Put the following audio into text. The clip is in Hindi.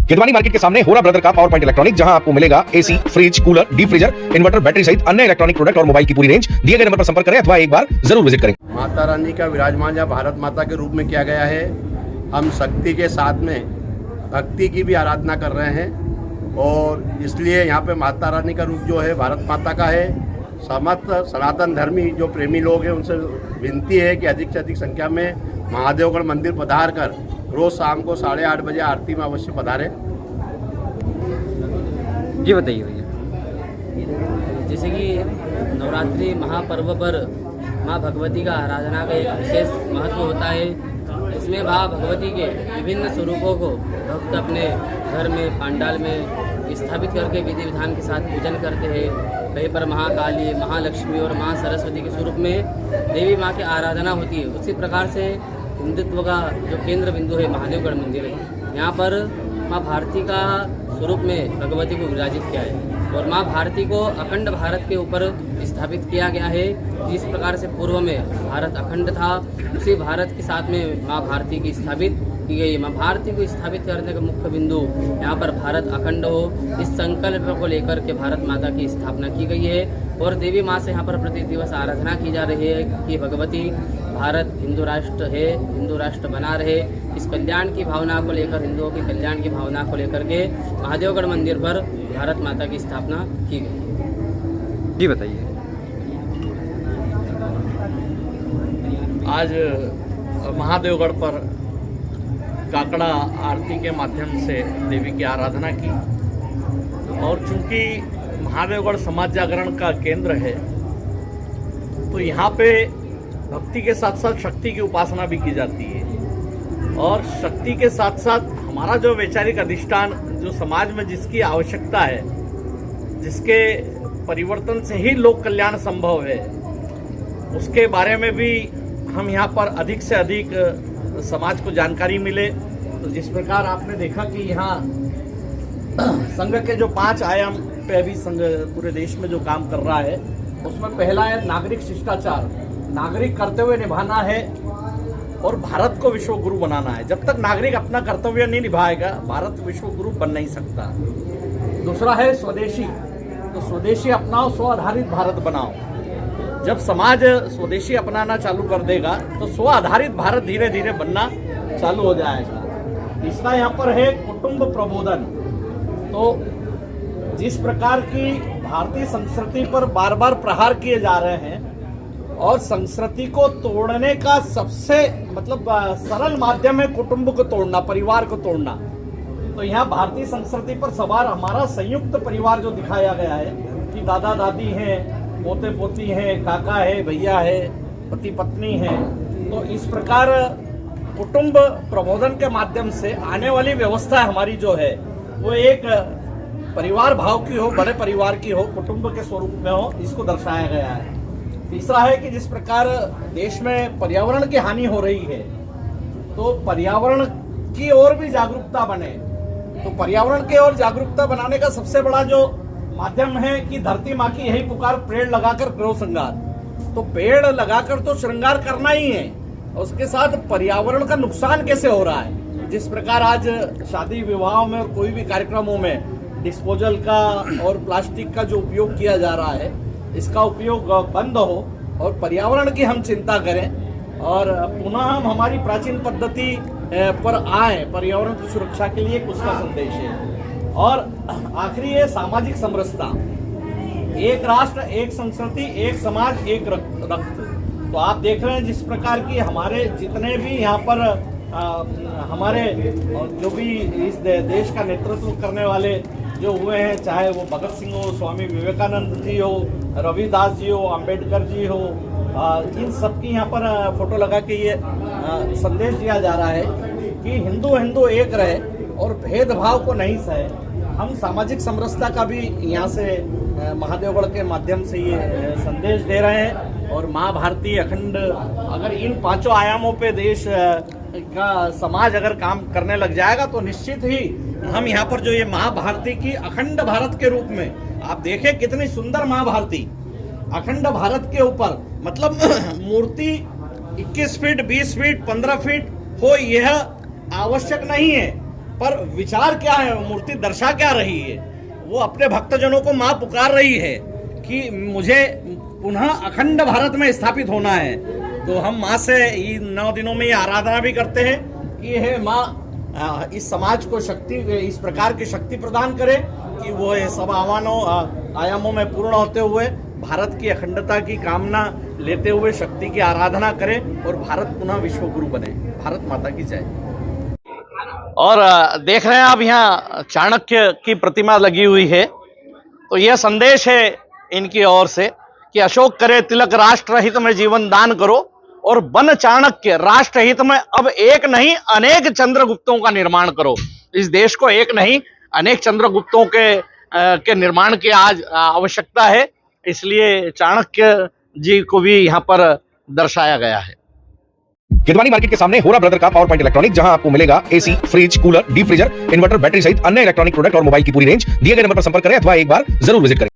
किदवानी मार्केट के सामने होरा ब्रदर का पावर पॉइंट इलेक्ट्रॉनिक, जहां आपको मिलेगा AC, fridge, cooler, deep freezer, inverter, battery सहित अन्य इलेक्ट्रॉनिक प्रोडक्ट और मोबाइल की पूरी रेंज। दिए गए नंबर पर संपर्क करें अथवा एक बार जरूर विजिट करें। माता रानी का विराजमान यहाँ भारत माता के रूप में किया गया है। हम शक्ति के साथ में भक्ति की भी आराधना कर रहे हैं और इसलिए यहाँ पे माता रानी का रूप जो है भारत माता का है। समस्त सनातन धर्मी जो प्रेमी लोग हैं उनसे विनती है कि अधिक से अधिक संख्या में महादेवगढ़ मंदिर पधार कर रोज शाम को 8:30 बजे आरती में अवश्य पधारें। जी बताइए भैया। जैसे कि नवरात्रि महापर्व पर माँ भगवती का आराधना का एक विशेष महत्व होता है। इसमें माँ भगवती के विभिन्न स्वरूपों को भक्त अपने घर में पंडाल में स्थापित करके विधि विधान के साथ पूजन करते हैं। कहीं पर महाकाली, महालक्ष्मी और माँ सरस्वती के स्वरूप में देवी माँ की आराधना होती है। उसी प्रकार से हिंदुत्व का जो केंद्र बिंदु है महादेवगढ़ मंदिर है। यहाँ पर माँ भारती का स्वरूप में भगवती को विराजित किया है और माँ भारती को अखंड भारत के ऊपर स्थापित किया गया है। जिस प्रकार से पूर्व में भारत अखंड था, उसी भारत के साथ में माँ भारती की स्थापित की गई है। माँ भारती को स्थापित करने का मुख्य बिंदु यहाँ पर भारत अखंड हो, इस संकल्प को लेकर के भारत माता की स्थापना की गई है और देवी माँ से यहाँ पर प्रति दिवस आराधना की जा रही है कि भगवती भारत हिंदू राष्ट्र है, हिंदू राष्ट्र बना रहे। इस कल्याण की भावना को लेकर, हिंदुओं के कल्याण की भावना को लेकर के महादेवगढ़ मंदिर पर भारत माता की स्थापना की गई। जी बताइए। आज महादेवगढ़ पर काकड़ा आरती के माध्यम से देवी की आराधना की और चूंकि महादेवगढ़ समाज जागरण का केंद्र है तो यहाँ पे भक्ति के साथ साथ शक्ति की उपासना भी की जाती है और शक्ति के साथ साथ हमारा जो वैचारिक अधिष्ठान, जो समाज में जिसकी आवश्यकता है, जिसके परिवर्तन से ही लोक कल्याण संभव है, उसके बारे में भी हम यहाँ पर अधिक से अधिक समाज को जानकारी मिले। तो जिस प्रकार आपने देखा कि यहाँ संघ के जो 5 आयाम पे अभी संघ पूरे देश में जो काम कर रहा है, उसमें पहला है नागरिक शिष्टाचार। नागरिक कर्तव्य निभाना है और भारत को विश्व गुरु बनाना है। जब तक नागरिक अपना कर्तव्य नहीं निभाएगा, भारत विश्व गुरु बन नहीं सकता। दूसरा है स्वदेशी, तो स्वदेशी अपनाओ, स्व आधारित भारत बनाओ। जब समाज स्वदेशी अपनाना चालू कर देगा तो स्व आधारित भारत धीरे धीरे बनना चालू हो जाएगा। तीसरा यहाँ पर है कुटुंब प्रबोधन। तो जिस प्रकार की भारतीय संस्कृति पर बार बार प्रहार किए जा रहे हैं और संस्कृति को तोड़ने का सबसे सरल माध्यम है कुटुंब को तोड़ना, परिवार को तोड़ना। तो यहाँ भारतीय संस्कृति पर सवार हमारा संयुक्त परिवार जो दिखाया गया है कि दादा दादी हैं, पोते पोती हैं, काका है, भैया है, पति पत्नी है। तो इस प्रकार कुटुंब प्रबोधन के माध्यम से आने वाली व्यवस्था हमारी जो है वो एक परिवार भाव की हो, बड़े परिवार की हो, कुटुंब के स्वरूप में हो, इसको दर्शाया गया है। तीसरा है कि जिस प्रकार देश में पर्यावरण की हानि हो रही है तो पर्यावरण की ओर भी जागरूकता बने। तो पर्यावरण की ओर जागरूकता बनाने का सबसे बड़ा जो माध्यम है कि धरती माँ की यही पुकार, पेड़ लगाकर करो श्रृंगार। तो पेड़ लगाकर तो श्रृंगार करना ही है, उसके साथ पर्यावरण का नुकसान कैसे हो रहा है। जिस प्रकार आज शादी विवाहों में और कोई भी कार्यक्रमों में डिस्पोजल का और प्लास्टिक का जो उपयोग किया जा रहा है, इसका उपयोग बंद हो और पर्यावरण की हम चिंता करें और पुनः हम हमारी प्राचीन पद्धति पर आए। पर्यावरण की सुरक्षा के लिए उसका संदेश है। और आखिरी है सामाजिक समरसता। एक राष्ट्र, एक संस्कृति, एक समाज, एक रक्त। तो आप देख रहे हैं जिस प्रकार की हमारे जितने भी यहाँ पर हमारे जो भी इस देश का नेतृत्व करने वाले जो हुए हैं, चाहे वो भगत सिंह हो, स्वामी विवेकानंद जी हो, रविदास जी हो, अंबेडकर जी हो, इन सब की यहाँ पर फोटो लगा के ये संदेश दिया जा रहा है कि हिंदू हिंदू एक रहे और भेदभाव को नहीं सहे। हम सामाजिक समरसता का भी यहाँ से महादेवगढ़ के माध्यम से ये संदेश दे रहे हैं। और माँ भारती अखंड, अगर इन 5 आयामों पे देश का समाज अगर काम करने लग जाएगा तो निश्चित ही हम यहाँ पर जो ये माँ भारती की अखंड भारत के रूप में, आप देखें कितनी सुंदर माँ भारती अखंड भारत के ऊपर, मूर्ति 21 फीट, 20 फीट, 15 फीट हो यह आवश्यक नहीं है। पर विचार क्या है, मूर्ति दर्शा क्या रही है? वो अपने भक्तजनों को मां पुकार रही है कि मुझे पुनः अखंड भारत में स्थापित होना है। तो हम मां से इन 9 दिनों में ये आराधना भी करते हैं कि हे मां, इस समाज को शक्ति, इस प्रकार की शक्ति प्रदान करे कि वो ये सब आयामों में पूर्ण होते हुए भारत की अखंडता की कामना लेते हुए शक्ति की आराधना करें और भारत पुनः विश्व गुरु बने। भारत माता की जय। और देख रहे हैं आप यहाँ चाणक्य की प्रतिमा लगी हुई है। तो यह संदेश है इनकी ओर से कि अशोक करे तिलक राष्ट्र हित में जीवन दान करो और बन चाणक्य राष्ट्र हित में अब एक नहीं अनेक चंद्रगुप्तों का निर्माण करो। इस देश को एक नहीं अनेक चंद्रगुप्तों के निर्माण की आज आवश्यकता है, इसलिए चाणक्य जी को भी यहाँ पर दर्शाया गया है। किदवानी मार्केट के सामने होरा ब्रदर का पावर पॉइंट इलेक्ट्रॉनिक, जहां आपको मिलेगा AC, fridge, cooler, deep freezer, inverter, battery सहित अन्य इलेक्ट्रॉनिक प्रोडक्ट और मोबाइल की पूरी रेंज। दिए गए नंबर पर संपर्क करें अथवा एक बार जरूर विजिट करें।